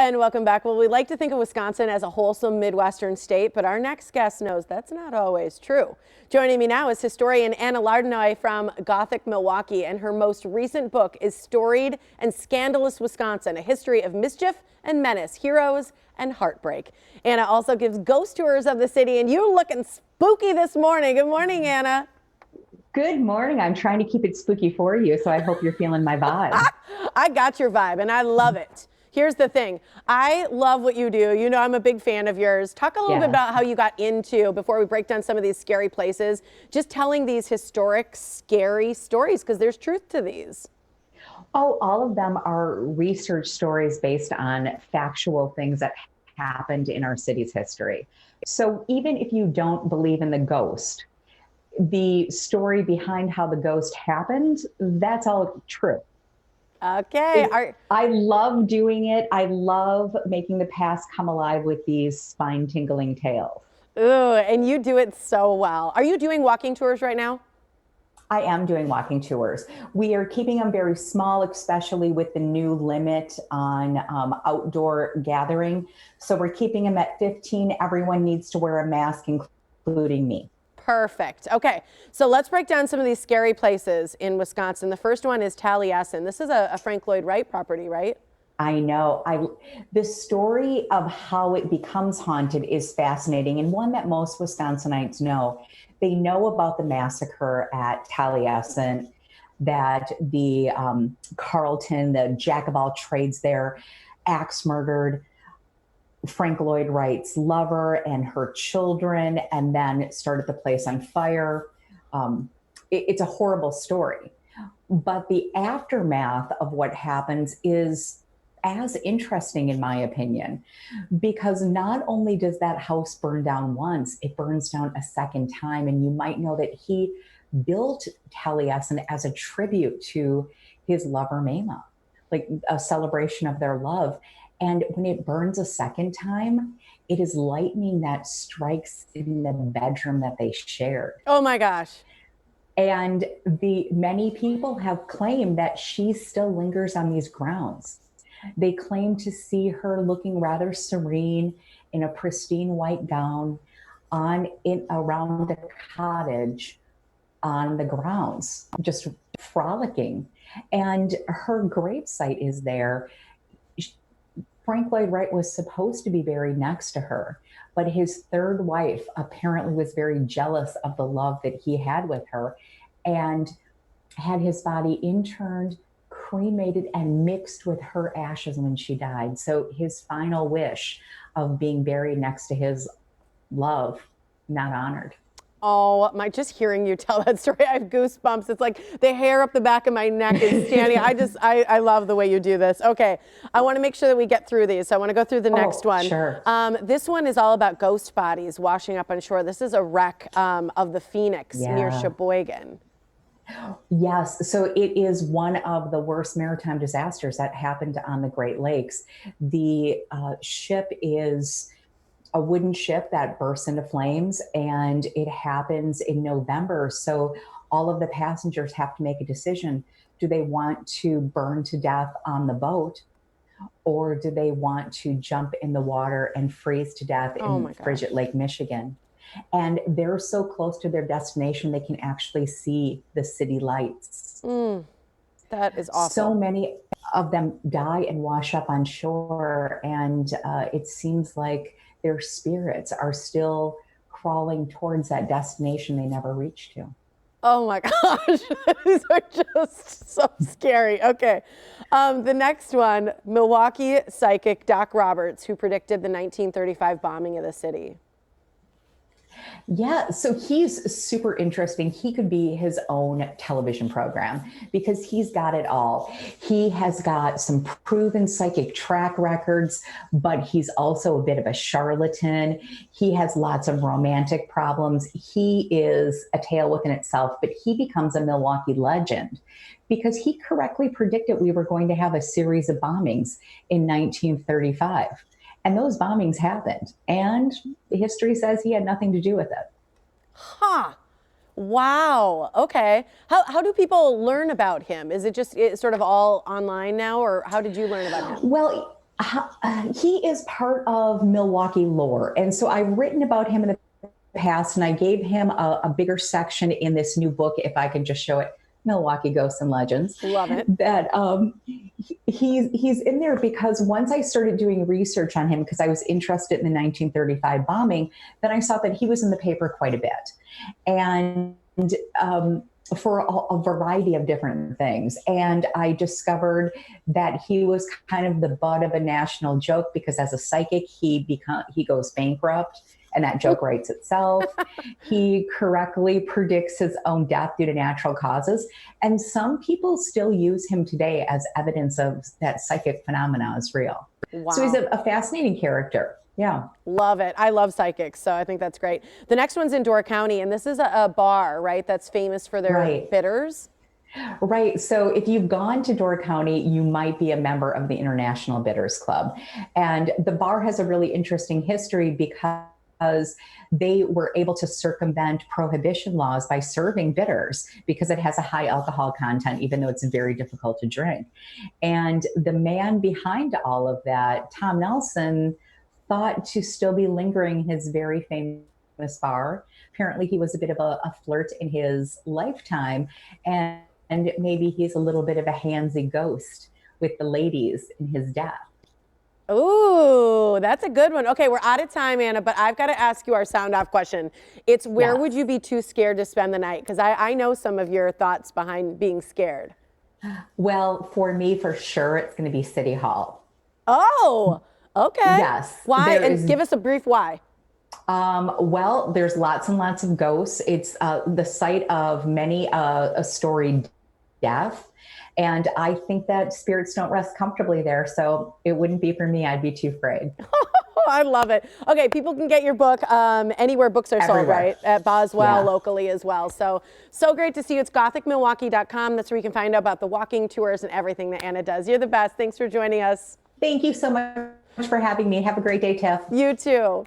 And welcome back. Well, we like to think of Wisconsin as a wholesome Midwestern state, but our next guest knows that's not always true. Joining me now is historian Anna Lardinois from Gothic Milwaukee, and her most recent book is Storied and Scandalous Wisconsin, a history of mischief and menace, heroes and heartbreak. Anna also gives ghost tours of the city, and you're looking spooky this morning. Good morning, Anna. Good morning. I'm trying to keep it spooky for you, so I hope you're feeling my vibe. I got your vibe, and I love it. Here's the thing. I love what you do. You know I'm a big fan of yours. Talk a little bit about how you got into, before we break down some of these scary places, just telling these historic, scary stories, because there's truth to these. Oh, all of them are research stories based on factual things that happened in our city's history. So even if you don't believe in the ghost, the story behind how the ghost happened, that's all true. Okay. I love doing it. I love making the past come alive with these spine-tingling tales. Ooh, and you do it so well. Are you doing walking tours right now? I am doing walking tours. We are keeping them very small, especially with the new limit on outdoor gathering. So we're keeping them at 15. Everyone needs to wear a mask, including me. Perfect. Okay, so let's break down some of these scary places in Wisconsin. The first one is Taliesin. This is a Frank Lloyd Wright property, right? I know. The story of how it becomes haunted is fascinating, and one that most Wisconsinites know. They know about the massacre at Taliesin, that the Carlton, the jack of all trades there, axe murdered Frank Lloyd Wright's lover and her children, and then started the place on fire. It's a horrible story. But the aftermath of what happens is as interesting, in my opinion, because not only does that house burn down once, it burns down a second time. And you might know that he built Taliesin as a tribute to his lover, Mama, like a celebration of their love. And when it burns a second time, it is lightning that strikes in the bedroom that they shared. Oh my gosh. And many people have claimed that she still lingers on these grounds. They claim to see her looking rather serene in a pristine white gown around the cottage on the grounds, just frolicking. And her gravesite is there. Frank Lloyd Wright was supposed to be buried next to her, but his third wife apparently was very jealous of the love that he had with her and had his body interned, cremated, and mixed with her ashes when she died. So his final wish of being buried next to his love, not honored. Oh, just hearing you tell that story, I have goosebumps. It's like the hair up the back of my neck is standing. I love the way you do this. Okay, I want to make sure that we get through these. So I want to go through the next one. Sure. This one is all about ghost bodies washing up on shore. This is a wreck of the Phoenix near Sheboygan. Yes, so it is one of the worst maritime disasters that happened on the Great Lakes. The ship is a wooden ship that bursts into flames, and it happens in November. So all of the passengers have to make a decision. Do they want to burn to death on the boat, or do they want to jump in the water and freeze to death in frigid Lake Michigan? And they're so close to their destination, they can actually see the city lights. That is awful. So many of them die and wash up on shore, and it seems like their spirits are still crawling towards that destination they never reached to. Oh my gosh, these are just so scary. Okay, the next one, Milwaukee psychic Doc Roberts, who predicted the 1935 bombing of the city. Yeah, so he's super interesting. He could be his own television program because he's got it all. He has got some proven psychic track records, but he's also a bit of a charlatan. He has lots of romantic problems. He is a tale within itself, but he becomes a Milwaukee legend because he correctly predicted we were going to have a series of bombings in 1935. And those bombings happened. And history says he had nothing to do with it. Huh. Wow. Okay. How do people learn about him? Is it just sort of all online now, or how did you learn about him? Well, He is part of Milwaukee lore. And so I've written about him in the past, and I gave him a bigger section in this new book, if I can just show it, Milwaukee Ghosts and Legends. Love it. That he's in there because once I started doing research on him, because I was interested in the 1935 bombing, then I saw that he was in the paper quite a bit. And for a variety of different things. And I discovered that he was kind of the butt of a national joke because as a psychic, he goes bankrupt, and that joke writes itself. He correctly predicts his own death due to natural causes. And some people still use him today as evidence of that psychic phenomena is real. Wow. So he's a fascinating character. Yeah. Love it. I love psychics, so I think that's great. The next one's in Door County, and this is a bar, right, that's famous for their bitters. Right. So if you've gone to Door County, you might be a member of the International Bitters Club. And the bar has a really interesting history because they were able to circumvent prohibition laws by serving bitters because it has a high alcohol content, even though it's very difficult to drink. And the man behind all of that, Tom Nelson, thought to still be lingering his very famous bar. Apparently he was a bit of a flirt in his lifetime, and maybe he's a little bit of a handsy ghost with the ladies in his death. Ooh, that's a good one. Okay, we're out of time, Anna, but I've got to ask you our sound off question. It's where would you be too scared to spend the night? Because I know some of your thoughts behind being scared. Well, for me, for sure, it's going to be City Hall. Oh, okay. Yes. Why? And give us a brief why. Well, there's lots and lots of ghosts. It's the site of many a storied death. And I think that spirits don't rest comfortably there. So it wouldn't be for me. I'd be too afraid. I love it. Okay, people can get your book anywhere books are sold, right? At Boswell, locally as well. So great to see you. It's gothicmilwaukee.com. That's where you can find out about the walking tours and everything that Anna does. You're the best. Thanks for joining us. Thank you so much for having me. Have a great day, Tiff. You too.